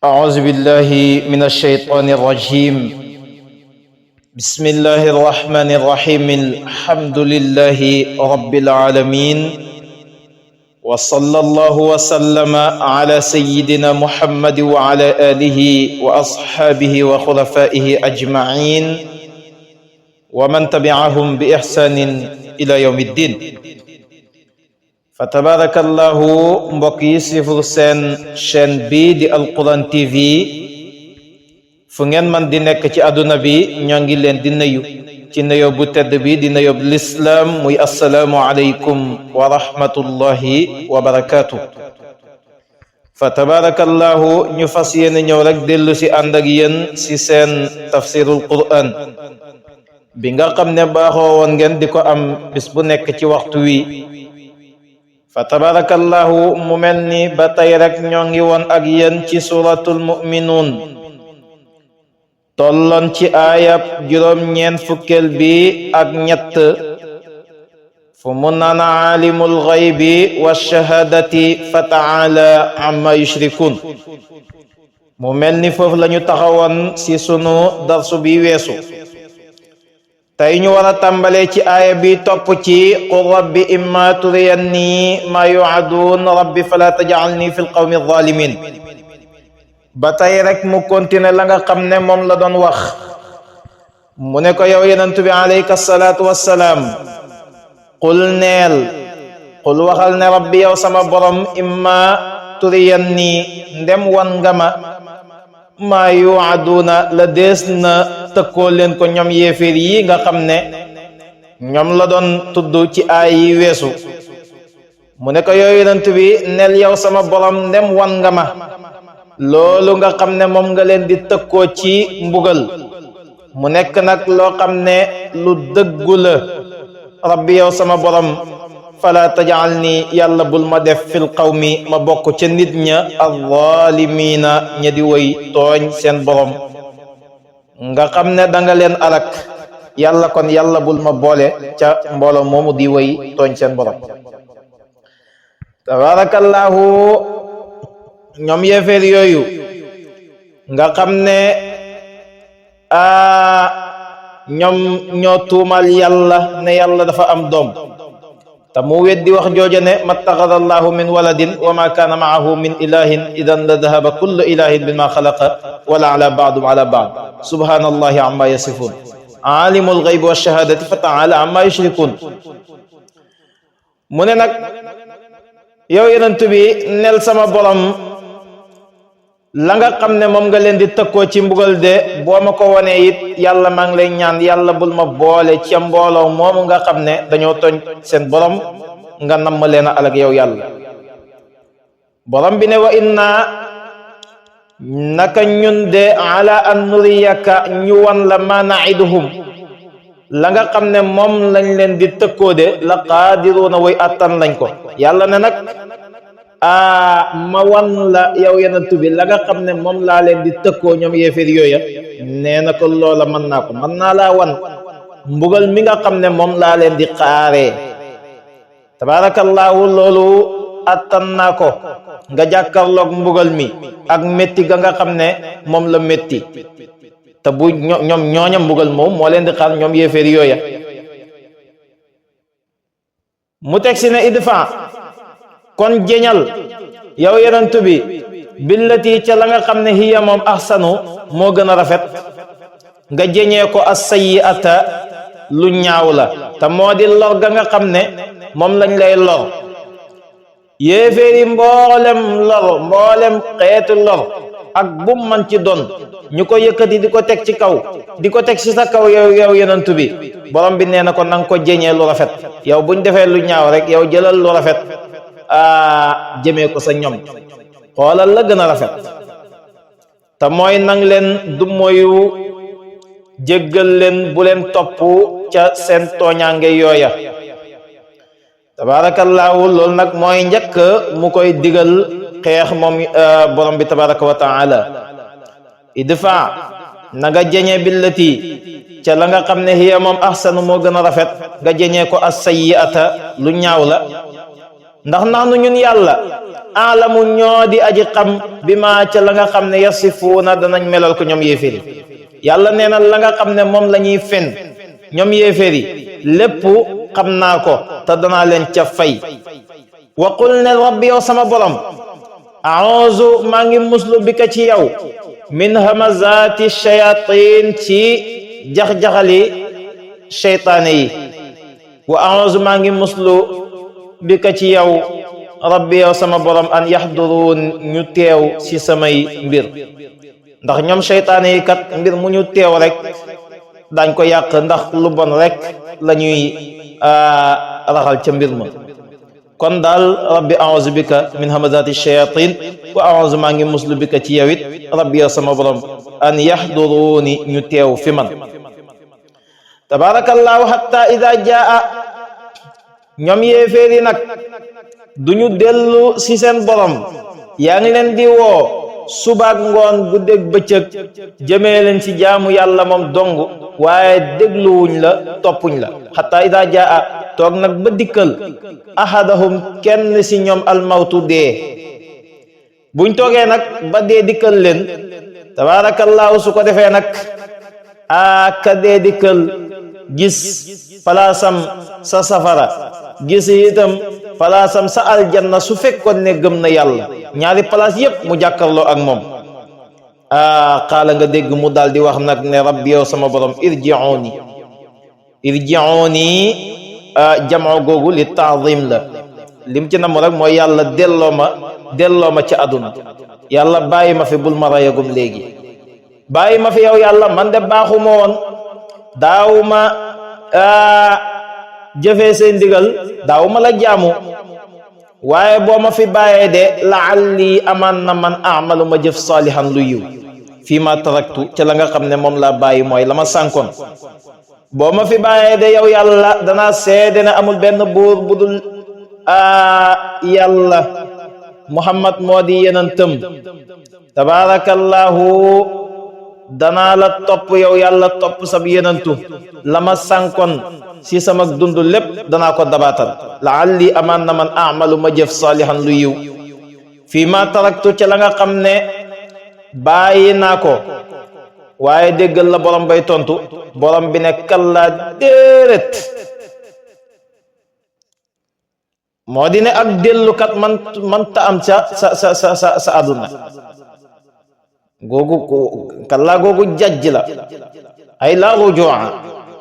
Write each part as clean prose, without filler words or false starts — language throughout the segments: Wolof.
أعوذ بالله من الشيطان الرجيم. بسم الله الرحمن الرحيم. الحمد لله رب العالمين، وصلى الله وسلم على سيدنا محمد وعلى آله وأصحابه وخلفائه أجمعين ومن تبعهم بإحسان إلى يوم الدين. fa tabarakallahu mbokk yi sifur seen chaîne bi di Alquran TV fu ngeen man di nekk ci àdduna bi ñoo ngi leen di nuyu ci nuyoo bu tedd bi di nuyoo lislaam muy assalaamu aleykum wa rahmatullahi wa barakaatu. fa tabarakallahu ñu fas yéene ñëw rek dellu si ànd ak yéen si seen tafsirul Quran bi nga xam ne baaxoo woon ngeen di ko am bis bu nekk ci waxtu wi. fa tabarakallahu mu mel ni ba tey rek ñoo ngi woon ak yéen ci suratul mu'minuun tolloon ci aayab juróom-ñeent fukkeel bi ak ñett fu mu naan aalimul ghaybi wa shahadati fa ta'ala amma yushrikun. mu mel ni foofu lañu taxawoon ci sunu darsu bi weesu. tey ñu war a tàmbalee ci aaya bi topp ci qul rabbi imma turiyanni ma yu'adun rabbi fala taj'alni fil qawmi adh-dhalimin. ba tey rek mu continuer la nga xam ne moom la doon wax. mu ne ko yow yonent bi alayka salaatu wassalaam qul neel qul waxal ne rabbi yow sama borom imma turiyanni ndem wan nga ma yu'aduna la dees na tëkkoo leen ko ñoom yéeféer yi nga xam ne ñoom la doon tudd ci aay yi weesu. mu ne ko yooyu yonent bi nel yow sama borom ndem wan nga ma loolu nga xam ne moom nga leen di tëkkoo ci mbugal mu nekk nag loo xam ne lu dëggu la rabbi yow sama borom fala taj'alni yàlla bul ma def fil qawmi ma bokk ca nit ña az-zaalimiina ña di woy tooñ seen borom nga xam ne danga leen alak yàlla kon yàlla bul ma boole ca mbooloo moomu di woy tooñ seen borom. tabarakallahu ñoom yéeféer yooyu nga xam ne ñoom ñoo tuumal yàlla ne yàlla dafa am doom te mu weddi wax jooja ne mattaxada allahu min waladin wa ma kaana maahu min ilahin idan la dahaba kullu ilahin bima xalaqa wala ala baadum ala baad subhanallahi amma yasifun alimul ghaybi wa shahadati fa taala amma yushrikun. mu ne nag yow yonent bi nel sama borom la nga xam ne moom nga leen di tëkkoo ci mbugal de boo ma ko wanee it yàlla maa ngi lay ñaan yàlla bul ma boole ca mbooloo moomu nga xam ne dañoo tooñ seen borom nga namm leen a alag yow yàlla. borom bi ne wa inna naka ñun de ala an nuriyaka ñu wan la ma naiduhum la nga xam ne moom lañ leen di tëkkoo de la qaadiruuna way attan lañ ko. yàlla ne nag ma wan la yow yonent bi la nga xam ne moom laa leen di tëkkoo ñoom yéeféer yooya nee na ko loola mën naa ko mën naa laa wan mbugal mi nga xam ne moom laa leen di xaaree. tabarakallahu loolu attan naa ko nga jàkkarloog mbugal mi ak métti ga nga xam ne moom la métti te bu ñoom ñooña mbugal moom moo leen di xaar ñoom yéeféer yooya. mu teg si ne idfa kon jeñal yow yonent bi billati ca la nga xam ne hiya moom ahsanu moo gën a rafet nga jeñee ko as-sayyi'ata lu ñaaw la te moo di lor ga nga xam ne moom lañ lay lor. yéeféeri mboolem lor mboolem xeetu lor ak bu man ci doon ñu ko yëkkati di ko teg ci kaw di ko teg ci sa kaw yow yonent bi borom bi nee na ko nanga ko jeñee lu rafet. yow buñ defee lu ñaaw rek yow jëlal lu rafet jëmee ko sa ñoom xoolal la gën a rafet te mooy nang leen du moyu jéggal leen bu leen topp ca seen tooñaange yooya. tabarakallahu loolu nag mooy njëkk mu koy digal xeex moom borom bi tabaraka wa taala. idfa na nga jeñee billati ca la nga xam ne hiya moom ahsanu moo gën a rafet nga jeñee ko as-sayyi'ata lu ñaaw la ndax naxnu ñun yàlla alamu ñoo di aji xam bi ma ca la nga xam ne yasifuuna danañ melal ko ñoom yéeféer yi yàlla nee na la nga xam ne moom la ñuy fen ñoom yéeféer yi lépp xam naa ko te danaa leen ca fay wa qul ne rabbi yow sama borom a'uuzu maa ngi muslu bi ka ci yow min hamazaati shayatin ci jax-jaxali sheytaane yi wa a'uuzu maa ngi muslu bi ka ci yow rabbi yow sama borom an yaxduruun ñu teew ci samay mbir ndax ñoom sheytaane yi kat mbir mu ñu teew rek dañ ko yàq ndax lu bon rek la ñuy raxal ca mbir ma kon daal rabbi a'uuzu bika min hamazaati shayatin wa a'uuzu maa ngi muslu bika ci yow it rabbi yow sama borom an yaxduruuni ñu teew fi man tabarakallahu hatta ida jaa ñoom yéeféeri nag duñu dellu ci seen borom yaa ngi leen di woo subaak ngoon guddeeg bëccëg jëmee leen ci jaamu yàlla moom dong waaye dégluwuñ la toppuñ la hatta ida jaa toog nag ba dikkal ahadahum kenn ci ñoom almawtu dee buñ toogee nag ba dee dikkal leen tabarakallahu su ko defee nag ka dee dikkal gis palaasam sa safara gis itam palaasam sa aljanna su fekkoon ne gëm na yàlla ñaari palaas yépp mu jàkkarloo ak moom xaala nga dégg mu daal di wax nag ne rabbi yow sama borom irji'uni jamoo googu li ta'zim la lim ci nam rek mooy yàlla delloo ma ci àdduna yàlla bàyyi ma fi bul ma rayagum léegi bàyyi ma fi yow yàlla man de baaxuma woon daawuma jëfee say ndigal daawuma la jaamu waaye boo ma fi bàyyee de la'alli amaan na man amalu ma jëf saalihan lu yiw fii ma taraktu ca la nga xam ne moom laa bàyyi mooy la ma sànkoon boo ma fi bàyyee de yow yàlla danaa seede ne amul benn buur bu dul yàlla muhammad moo di yenantam tabarakallahu danaa la topp yow yàlla topp sab yenantu la ma sànkoon si sama dund lépp danaa ko dabaatal la'alli amaan na man amalu ma jëf saalihan lu yiw fii ma taraktu ca la nga xam ne bàyyi naa ko waaye déggal la borom bay tontu borom bi ne kallaa déeret moo di ne ak dellukat man ta am ca sa àdduna googu kallaa googu jajj la ay la rujua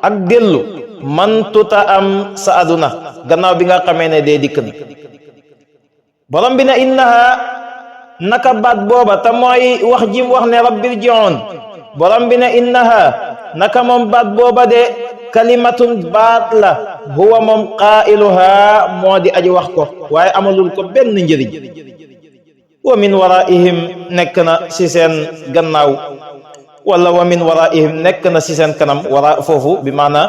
ak dellu man tuta am sa àdduna gannaaw bi nga xamee ne dee dikk na borom bi ne innaha naka baat booba te mooy wax jim wax ne rabbir ji'un borom bi ne innaha naka moom baat booba de kalimatun baat la huwa moom qaa'iluha moo di aji wax ko waaye amalul ko benn njëriñ wa min waraihim nekk na ci seen gannaaw wala wa min waraihim nekk na ci seen kanam wara foofu bi maana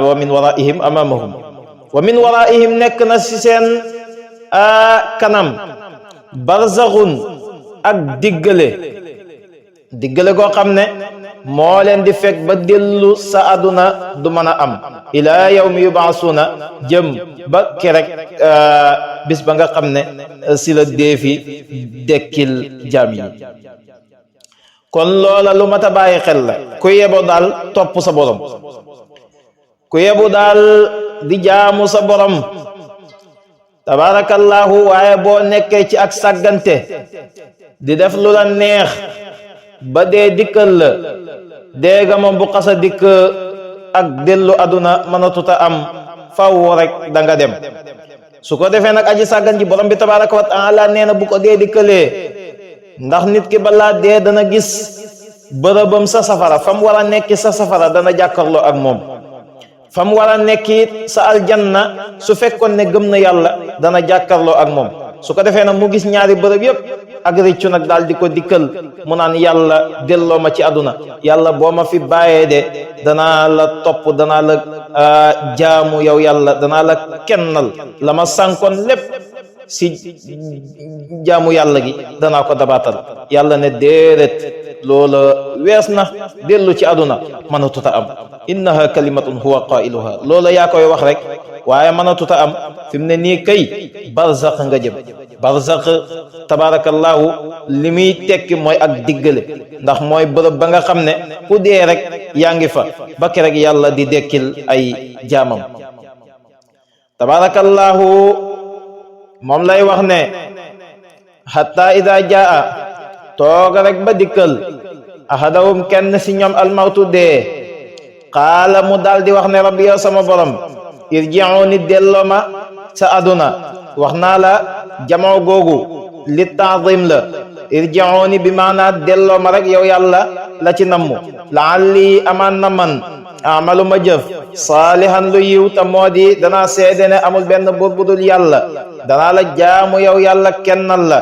wa min waraihim amamahum wa min waraihim nekk na ci seen kanam barzaxun ak diggale goo xam ne moo leen di fekk ba dellu sa àdduna du mën a am ilaa yawmi yubaasuuna jëm ba kerek bis ba nga xam ne si la deefi dekkil jaam yi kon loola lu mat a bàyyi xel la ku yebo daal topp sa borom ku yebu daal di jaamu sa borom tabarakallahu waaye boo nekkee ci ak sàggante di def lu la neex ba dee dikkal la déega moom bu xasa dikk ak dellu àdduna mënatuta am faw rek da nga dem su ko defee nag aji sàggan ji borom bi tabaraka wa taala nee na bu ko dee dikkalee ndax nit ki balaa dee dana gis bërëbam sa safara fam war a nekki sa safara dana jàkkarloo ak moom fam war a nekki sa aljanna su fekkoon ne gëm na yàlla dana jàkkarloo ak moom su ko defee nag mu gis ñaari bërëb yépp ak rëccu nag daal di ko dikkal mu naan yàlla delloo ma ci àdduna yàlla boo ma fi bàyyee de danaa la topp danaa la jaamu yow yàlla danaa la kennal la ma sànkoon lépp si jaamu yàlla gi danaa ko dabaatal yàlla ne déedéet loola wees na dellu ci àdduna mënatuta am. innaha kalimatun huwa qailuha loola yaa koy wax rek waaye mënatuta am. fi mu ne nii kay barzaq nga jëm. barzaq tabarakallahu li muy tekki mooy ak diggale, ndax mooy bërëb ba nga xam ne ku dee rek yaa ngi fa ba ke rek yàlla di dekkil ay jaamam. tabarakallahu moom lay wax ne hatta ida jaa tooga rek ba dikkal ahadahum kenn si ñoom almawtu dee qaala mu daal di wax ne rabbi yow sama borom irji'uni delloo ma sa aduna. wax naa la jamoo googu li ta'zim la. irji'uni bi maanaa delloo ma rek yow yàlla la ci nammu. la'alli amaan na man amalu ma jëf saalihan lu yiw te moo di danaa seede ne amul benn buur bu dul yàlla, danaa la jaamu yow yàlla kennal la.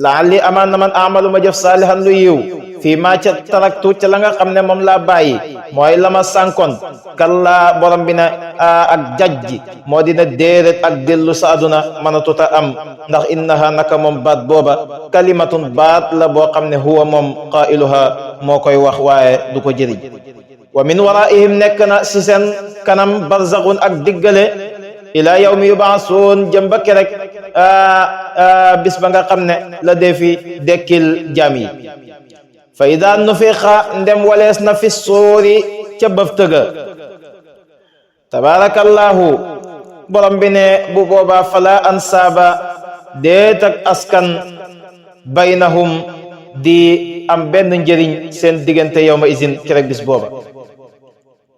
la'alli amaan na man amalu ma jëf saalihan lu yiw fii maa ca taraktu ca la nga xam ne moom laa bàyyi mooy la ma sànkoon. kallaa borom bi ne ak jajji moo dina déedéet ak dellu sa aduna mënatuta am, ndax innaha naka moom baat booba kalimatun baat la boo xam ne huwa moom qailuha moo koy wax waaye du ko jëriñ. wa min waraihim nekk na si seen kanam barzaxun ak diggale ila yawmi yubaasuun jëm ba kerek bis ba nga xam ne la dee fi dekkil jaam yi. fa ida nufixa ndem walees na fi suuri ca bëftëga tabarakallahu borom bi ne bu boobaa fala ansaaba déet ak askan baynahum di am benn njëriñ seen diggante yawma izin kerek bis booba.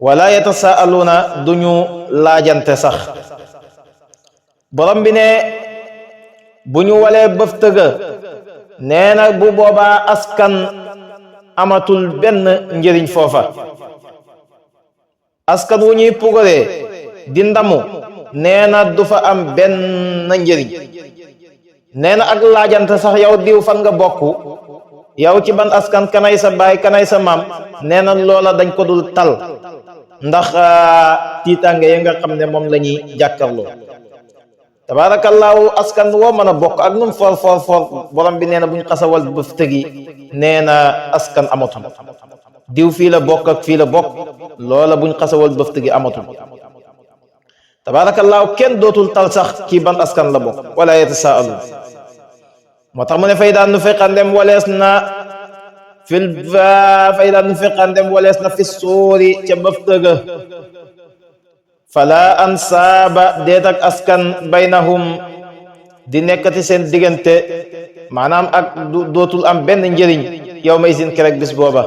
wala yatasaaluuna duñu laajante sax. borom bi ne bu ñu walee bëftëga nee na bu boobaa askan amatul benn njëriñ foofa. askan wu ñuy pugaree di ndamu nee na du fa am benn njëriñ. nee na ak laajante sax yow diw fan nga bokk, yow ci ban askan, kanay sa baay kanay sa maam, nee na loola dañ ko dul tal ndax tiitaange ya nga xam ne moom la ñuy jàkkarloo. tabarakallahu askan woo mën a bokk ak num for for for borom bi nee na bu ñu xasawal bëftëg yi nee na askan amatul. diw fii la bokk ak fii la bokk loola bu ñu xasawal bëftëg yi amatul. tabarakallahu kenn dootul tal sax kii ban askan la bokk. wala yatasaalu moo tax mu ne fay daan nu feqandem walees na fi suuri ca bëftëga fala ansaaba déet ak askan baynahum di nekkati seen diggante maanaam ak dootul am benn njëriñ yow may sin kerek bis booba.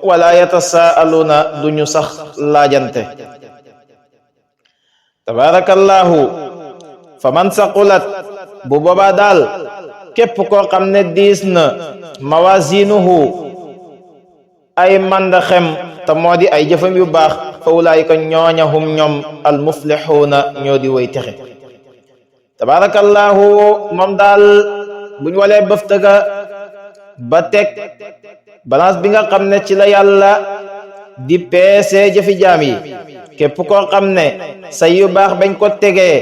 wala yatasaaluuna duñu sax laajante. tabarakallahu fa man saqulat bu boobaa daal képp koo xam ne diis na mawazinuhu ay mandaxem te moo di ay jëfam yu baax fa ulaayika ñooña hum ñoom al muflixuuna ñoo di way texe. tabarakallahu moom daal buñ walee bëftëga ba teg balance bi nga xam ne ci la yàlla di peese jëfi jaam yi, képp koo xam ne say yu baax bañ ko tegee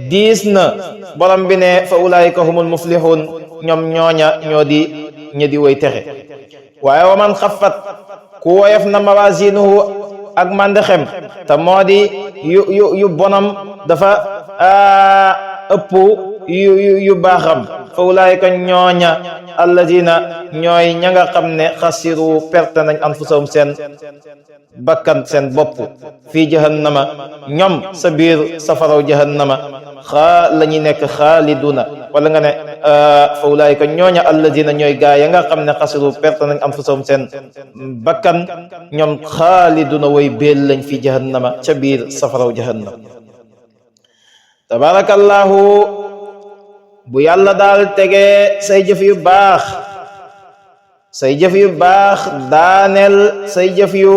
diis na borom bi ne fa ulaayika humul muflixuun ñoom ñooña ñoo di ñi di way texe. waaye wa man xaffat ku woyof na mawazinuhu ak mandexem te moo di yu bonam dafa ëpp yu baaxam fa ulaayika ñooña alladina ñooy ña nga xam ne xasiru perte nañ anfusahum seen bakkan seen bopp fii jahannama ñoom sa biir safaraw jahannama la ñuy nekk xaaliduna. wala nga ne fa ulaayika ñooña alladina ñooy gaa ya nga xam ne xasiru perte nañ anfusahum seen bakkan ñoom xaaliduna way béel lañ fi jahannama ca biir safaraw jahannam. tabarakallahu bu yàlla daal tegee say jëf yu baax daaneel say jëf yu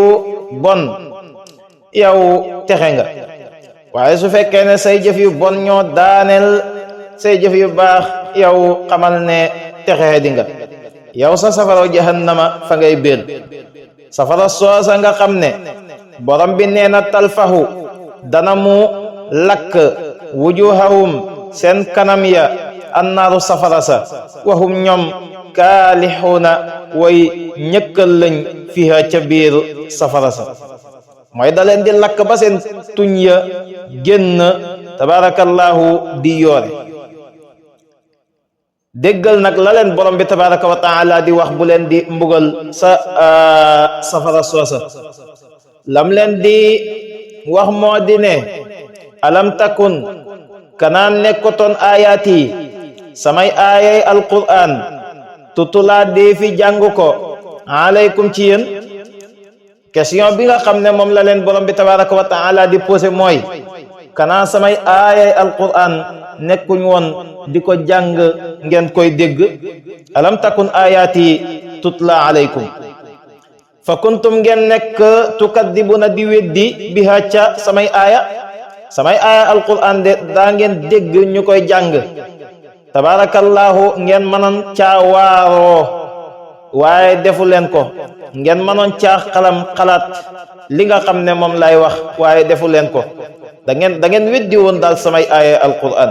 bon yow texe nga. waaye su fekkee ne say jëf yu bon ñoo daaneel say jëf yu baax yow xamal ne texe di nga. yow sa safara jahannama fa ngay béel. safara soosa nga xam ne borom bi nee na talfahu dana mu lakk wujuhahum seen kanam ya annaaru safara sa wa hum ñoom kaalixuuna way ñëkkal lañ fiha ca biir safara sa mooy da leen di lakk ba seen tuñ ya génn tabarakallahu di yoore déggal nag la leen borom bi tabaraka wa taala di wax bu leen di mbugal sa safara soosa lam leen di wax moo di ne alam takun kanaan nekkotoon ayaat yi samay aayay alquran tutulaa dee fi jàng ko alaykum ci yéen question bi nga xam ne moom la leen borom bi tabaraka wa taala di posé mooy kanaan samay aayay alquran nekkuñ woon di ko jàng ngeen koy dégg alam takun ayaati tutla alaykum fa kuntum ngeen nekk tukaddibuna di weddi biha ca samay aaya alquran de daa ngeen dégg ñu koy jàng tabarakallahu ngeen mënoon caa waaroo waaye defu leen ko ngeen mënoon caa xalaat li nga xam ne moom lay wax waaye defu leen ko da ngeen weddi woon daal samay aaya alquran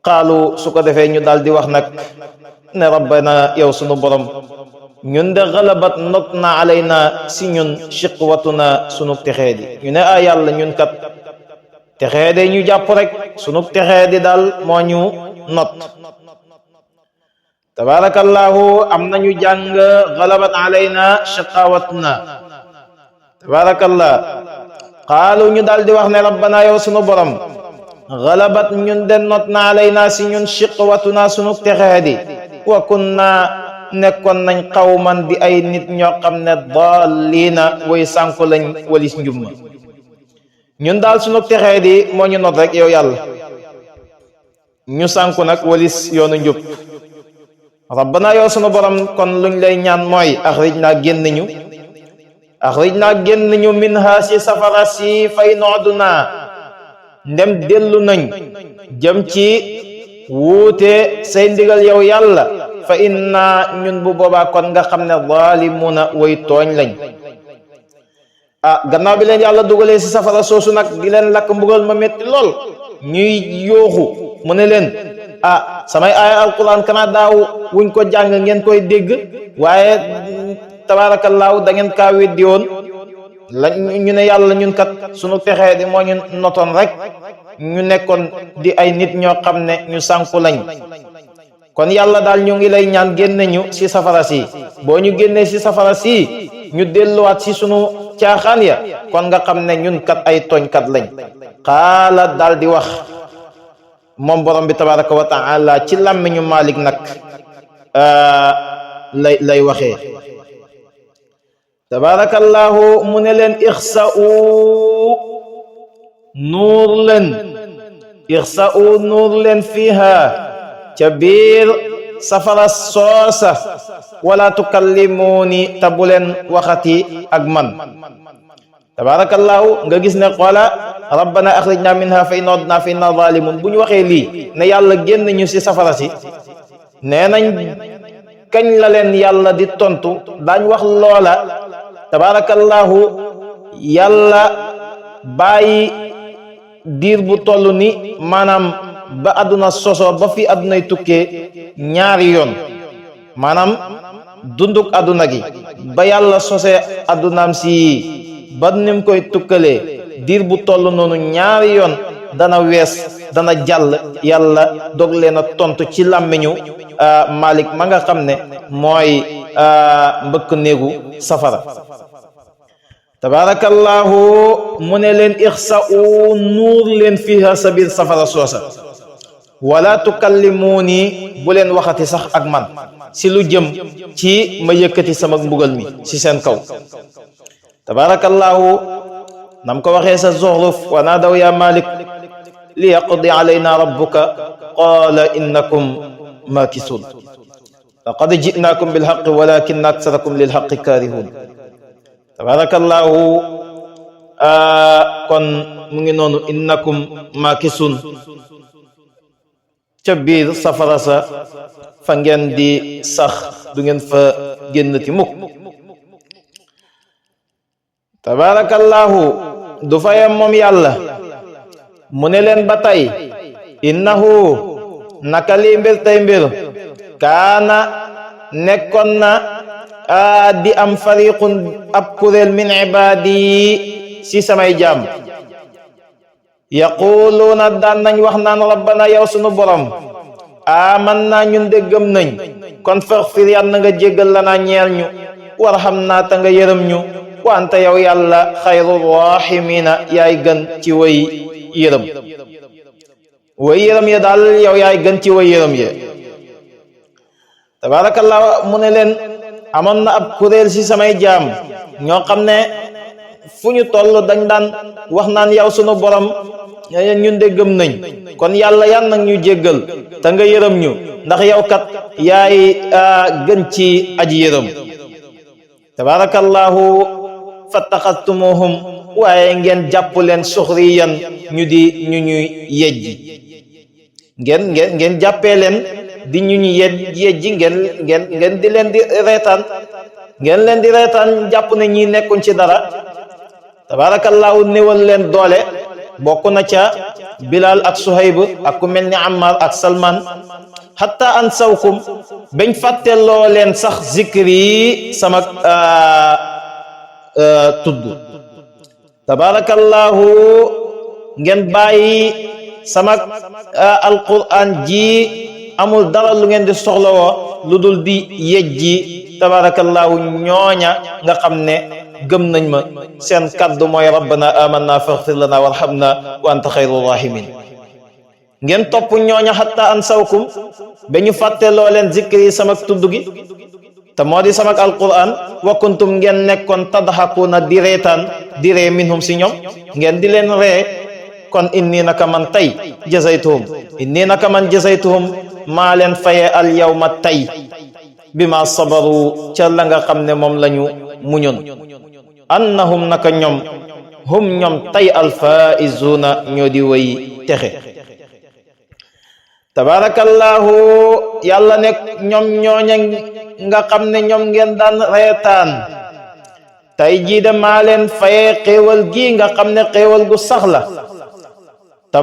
qaalu su ko defee ñu daal di wax nag ne rabbana yow sunu borom ñun de galabat not na alayna si ñun shiqwatuna sunu texee di ñu ne yàlla ñun kat texee di ñu jàpp rek sunu texee di daal moo ñu not tabarakallahu am nañu jàng galabat alayna shiqawatuna tabarakallah qaalu ñu daal di wax ne rabbana yow sunu borom galabat ñun de not na alayna si ñun shiqwatuna sunu texee di wa kunna nekkoon nañ xawman di ay nit ñoo xam ne daalliina way sànku lañ walis njumma ñun daal sunu texee di moo ñu not rek yow yàlla ñu sànku nag walis yoonu njub rabbana yow sunu borom kon luñ lay ñaan mooy axrij naa génn ñu minha si safara si fay nooduna ndem dellu nañ jëm ci wuute say ndigal yow yàlla fa inna ñun bu boobaa kon nga xam ne zalimuna way tooñ lañ gannaaw bi leen yàlla dugalee si safara soosu nag di leen lakk mbugal ma metti lool ñuy yooxu mu ne leen samay aaya alquran kana daaw wuñ ko jàng ngeen koy dégg waaye tabaarakallaahu da ngeen kaa weddi woon la ñu ne yàlla ñun kat sunu texee di moo ñu notoon rek ñu nekkoon di ay nit ñoo xam ne ñu sànku lañ kon yàlla daal ñu ngi lay ñaan génne ñu si safara si boo ñu génnee si safara si ñu delluwaat si sunu caaxaan ya kon nga xam ne ñun kat ay tooñkat lañ xaala daal di wax moom borom bi tabaraka wa taala ci làmmiñu Malik nag lay waxee tabarakallahu mu ne leen ixsa'u nuur leen fiha ca biir safara soosa wala tukallimuuni ta bu leen waxati ak man tabarakallahu nga gis ne xoola rabbana axrijna minha fa in udna fa inna zalimun bu ñu waxee lii ne yàlla génn ñu ci safara si nee nañ kañ la leen yàlla di tontu daañ wax loola tabarakallahu yàlla bàyyi diir bu toll ni maanaam ba àdduna soso ba fi àddunay tukkee ñaari yoon maanaam dunduk àdduna gi ba yàlla sose àddunaam si ba nim koy tukkalee diir bu toll noonu ñaari yoon dana wees dana jàll yàlla dog leen a tontu ci làmmiñu Malik ma nga xam ne mooy mbëkk néegu safara tabarakallahu mu ne leen ixsa'u nuur leen fiha sa biir safara soosa wala tukallimuuni bu leen waxati sax ak man si lu jëm ci ma yëkkati sama mbugal mi si seen kaw tabarakallahu nam ko waxee sa Zuxruf wa naadaw ya Malik li yaqdi alayna rabbuka qaala innakum maakisun laqad ji'naakum bilhaqqi walakinna aksarakum lilhaqqi kaarihun tabarakallahu kon mu ngi noonu innakum maakisun ca biir safara sa fa ngeen di sax du ngeen fa génnati mukk tabarakallahu du fayam moom yàlla mu ne leen ba tey innahu naka lii mbir tey mbir kaana nekkoon na di am fariqun ab kuréel min ibaadi si samay jaam yaquluuna daan nañ wax naan rabbana yow sunu borom amanna ñun de gëm nañ kon faghfir yàlla nga jéggal lanaa ñeel ñu warhamna ta nga yërëm ñu wa anta yow yàlla xayrul raahimiina yaay gën ci way yërëm ya daal yow yaay gën ci way yërëm ya tabarakallah mu ne leen amoon na ab kuréel si samay jaam ñoo xam ne fu ñu toll dañ daan wax naan yow sunu borom ñun de gëm nañ kon yàlla yan nag ñu jéggal te nga yërëm ñu ndax yow kat yaay gën ci aji yërëm tabarakallahu fattaxastumuhum waaye ngeen jàpp leen suxriyan ñu di ñu ñuy yejji ngeen jàppee leen di ñu ñu yejji ngeen di leen di reetaan ngeen leen di reetaan jàpp ne ñi nekkuñ ci dara tabarakallahu néewal leen doole bokk na ca Bilal ak Suhayb ak ku mel ni Ammar ak Salman hatta an sawkum bañ fàtteloo leen sax zikri sama tudd tabarakallahu ngeen bàyyi sama alquran ji amul dara lu ngeen di soxlawoo lu dul di yejji tabarakallahu ñooña nga xam ne gëm nañ ma seen kaddu mooy rabbana amanna faghfir lana warhamna wa anta khayrul rahimin ngeen topp ñooña hatta an sawkum ba ñu fàtteloo leen zikri sama tudd gi te moo di sama alquran wa kuntum ngeen nekkoon tadhakuna di reetaan di ree minhum si ñoom ngeen di leen ree kon inni naka man tey jazaytuhum maa leen faye al yawma tey bima sabaru ca la nga xam ne moom lañu muñoon annahum naka ñoom hum ñoom tey alfaizuna ñoo di way texe tabarakallahu yàlla nekk ñoom ñooña nga xam ne ñoom ngeen daan reetaan tey jii de maa leen fayee xéewal gi nga xam ne xéewal gu sax la te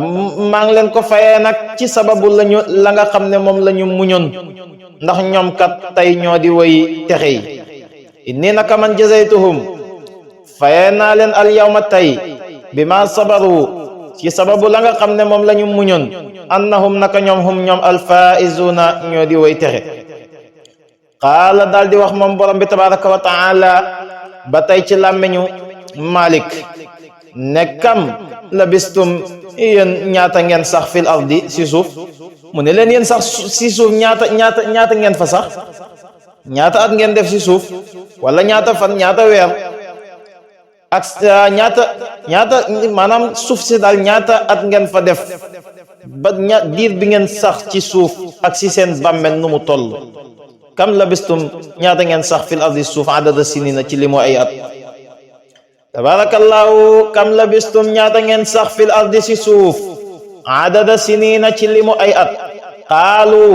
maa ngi leen ko fayee nag ci sababu la nga xam ne moom la ñu muñoon ndax ñoom kat tey ñoo di way texe yi inni naka man jazaytuhum fayee naa leen al yawma tey bi ma sabaru ci sababu la nga xam ne moom la ñu muñoon annahum naka ñoom hum ñoom alfaizuna ñoo di way texe qaala daal di wax moom borom bi tabaraka wa taala ba tey ci làmmeñu Malik nekkam labistum yéen ñaata ngeen sax fil ardi si suuf mu ne leen yéen sax si suuf ñaata ngeen fa sax ñaata at ngeen def si suuf wala ñaata fan ñaata weer ak ñaata maanaam suuf si daal ñaata at ngeen fa def ba diir bi ngeen sax ci suuf ak si seen bàmmel nu mu toll kam labistum ñaata ngeen sax fil ardi suuf adada sinina ci limu ay at tabarakallahu kam labistum ñaata ngeen sax fil ardi si suuf adada sinina ci limu ay at qaalu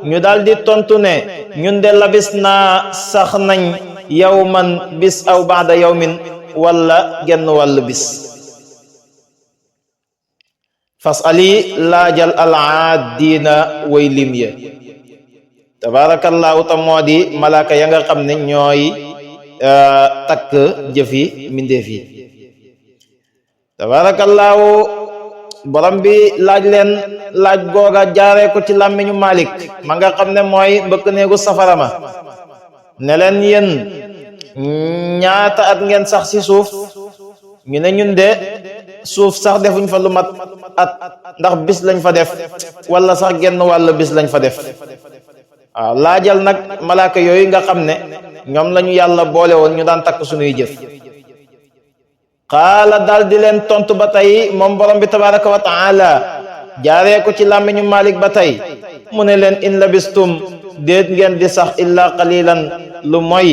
ñu daal di tontu ne ñun de labis naa sax nañ yawman bis aw baada yawmin wala genn wàll bis fasali laajal alaadina way lim ya tabarakallahu ta moo di malaaka ya nga xam ne ñooy takk jëfi mbindeef yi tabarakallahu borom bi laaj leen laaj googa jaaree ko ci làmmiñu Malik ma nga xam ne mooy mbëkk néegu safara ma ne leen yéen ñaata at ngeen sax ci suuf ñu ne ñun de suuf sax defuñ fa lu mat at ndax bis lañ fa def wala sax genn wàll bis lañ fa def waaw laajal nag malaaka yooyu nga xam ne ñoom lañu yàlla boole woon ñu daan takk suñuy jëf qaala daal di leen tontu ba tey moom borom bi tabaraka wa taala jaaree ko ci làmmiñu Malik ba tey mu ne leen in labistum déet ngeen di sax illa qalilan lu moy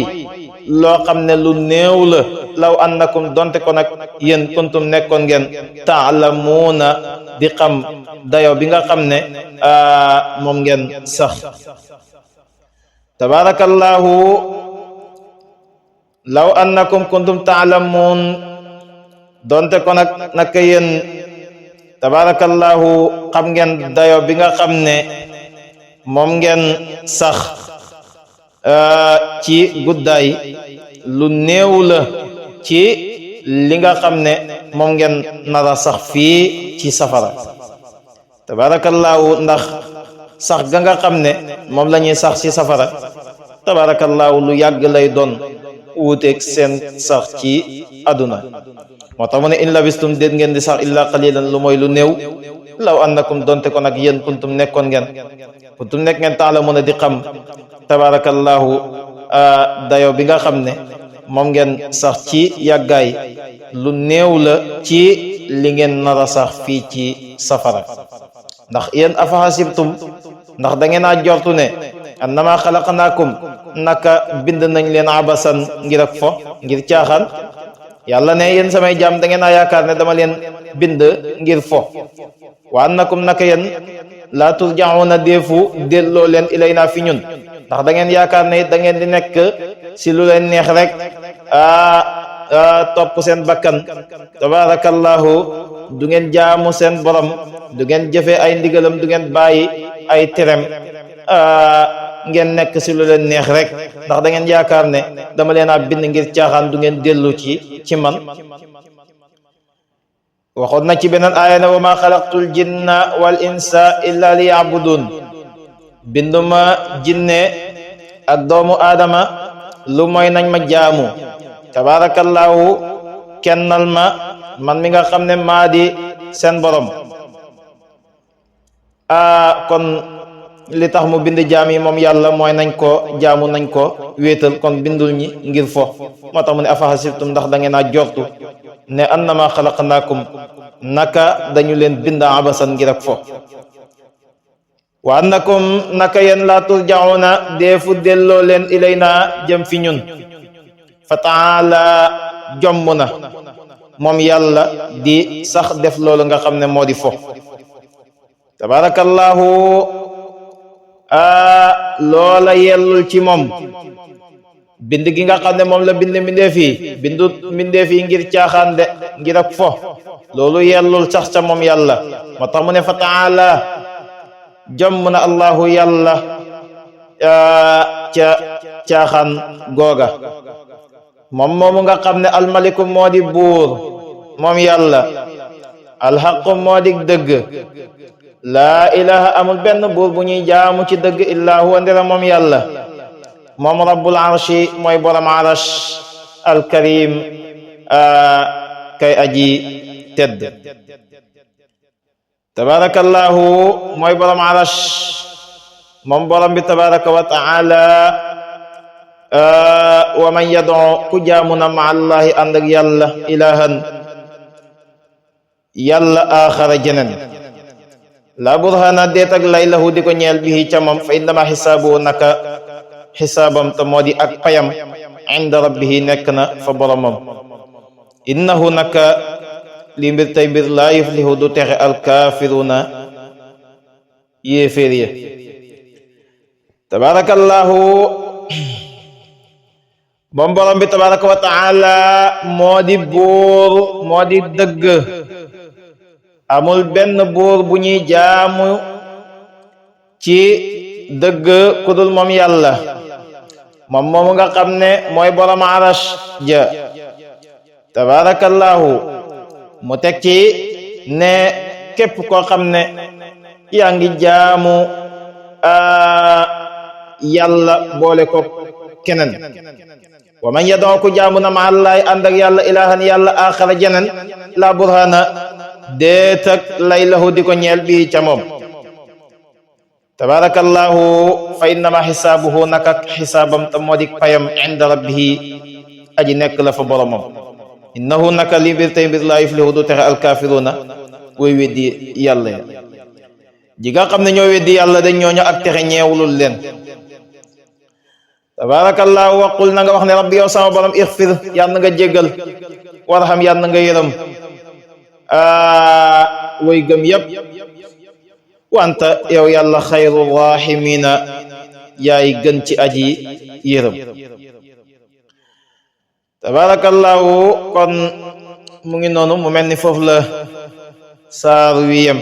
loo xam ne lu néew la law annakum donte ko nag yéen kuntum nekkoon ngeen taalamuuna di xam dayo bi nga xam ne moom ngeen sax tabarakallahu law annakum kuntum taalamuun donte ko nag naka yéen tabarakallahu xam ngeen dayo bi nga xam ne moom ngeen sax ci guddaay lu néew la ci li nga xam ne moom ngeen nara sax fii ci safara tabaarakallaahu ndax sax ga nga xam ne moom la ñuy sax ci safara tabaarakallaahu lu yàgg lay doon wuuteeg seen sax ci àdduna moo tax mu ne in labistum déet ngeen di sax illa qalilan lu mooy lu néew law annakum donte ko nag yéen kuntum nekk ngeen taalamuuna di xam tabaarakallaahu dayo bi nga xam ne moom ngeen sax ci yàggaay lu néew la ci li ngeen nara sax fii ci safara ndax yéen afa hasibtum ndax da ngeen a jortu ne annama xalaqnaakum naka bind nañ leen abasan ngir ak fo ngir caaxaan yàlla ne yéen samay jaam da ngeen a yaakaar ne dama leen bind ngir fo wa annakum naka yéen laa turjauna deefu delloo leen ilayna fi ñun ndax da ngeen yaakaar ne da ngeen di nekk si lu leen neex rek topp seen bakkan tabarakallahu du ngeen jaamu seen borom du ngeen jëfe ay ndigalam du ngeen bàyyi ay terem ngeen nekk si lu leen neex rek ndax da ngeen yaakaar ne dama leen a bind ngir caaxaan du ngeen dellu ci man waxoon na ci beneen aaya ne wa ma xalaqtul jinna wal insa illa li yabudun binduma jinne ak doomu aadama lu mooy nañ ma jaamu tabarakallahu kennal ma man mi nga xam ne maa di seen borom kon li tax mu bind jaam yi moom yàlla mooy nañ ko jaamu nañ ko wéetal kon bindul ñi ngir fo moo tax mu ne afa hasibtum ndax da ngeen a jortu ne annama xalaqnaakum naka dañu leen bind abasan ngir ak fo wa annakum naka yéen laa turjauna deefu delloo leen ilayna jëm fi ñun fa taala jomm na moom yàlla di sax def loolu nga xam ne moo di fo tabarakallahu loola yellul ci moom bind gi nga xam ne moom la bind mbindeef yi bindut mbindeef yi ngir caaxaan de ngir ak fo loolu yellul sax ca moom yàlla moo tax mu ne fa taala jomm na allahu yàlla ca caaxaan googa moom moomu nga xam ne almaliku moo di buur moom yàlla alxaqu moo di dëgg laa ilaha amul benn buur bu ñuy jaamu ci dëgg illaa huwa ndira moom yàlla moom rabbul arshi mooy borom arash alkarim kay aji tedd tabarakallahu mooy borom arash moom borom bi tabaraka wa taala wa man yad'u ku jaamu na ma allahi ànd ak yàlla ilahan yàlla axara jeneen la burhana deet ak lay lahu di ko ñeel bihi ca moom fa innama xisaabu naka xisaabam te moo di ak payam inda rabbihi nekk na fa boromam innahu naka li mbir tey mbir laa yuflihu du texe alkaafiruna yéeféer ya tabarakallahu moom borom bi tabaraka wa taala moo di buur moo di dëgg amul benn buur bu ñuy jaamu ci dëgg kudul moom yàlla moom moomu nga xam ne mooy borom arash ja tabarakallahu mu teg ci ne képp koo xam ne yaa ngi jaamu yàlla boole ko keneen wa man yad'u ku jaamu na ma allahi ànd ak yàlla ilahan yàlla axara jeneen la burhana déet ak lay lahu di ko ñeel bii ca moom tabarakallahu fa innama xisaabuhu naka xisaabam ta moo di payam inda rabbihi aji nekk la fa boromam innahu naka li mbir tey mbir laa yuflihu du texe alkafiruna woy weddi yàlla ya ji nga xam ne ñoo weddi yàlla dañ ñooñu ak texe ñeewulul leen tabarakallahu waqul na nga wax ne rabbi yow sama borom ixfir yàlla nga jéggal warham yàlla nga yërëm way gëm yëpp wanta yow yàlla xayru rahimina yaay gën ci aji yërëm tabarakallahu kon mu ngi noonu mu mel ni foofu la saar wi yem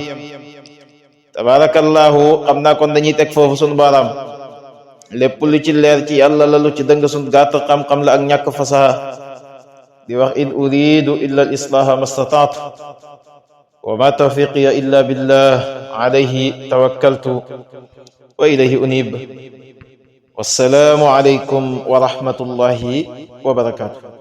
tabarakallahu xam naa kon dañuy teg foofu sunu baaraam lépp lu ci leer ci yàlla la lu ci dëng sunu gàtt xam-xam la ak ñàkk fasaha di wax in uridu illa al islaha ma stataatu wa ma tawfiqiya illa billah alayhi tawakkaltu wa ilayhi unib. wassalaamu alaykum wa rahmatullahi wa barakatuh.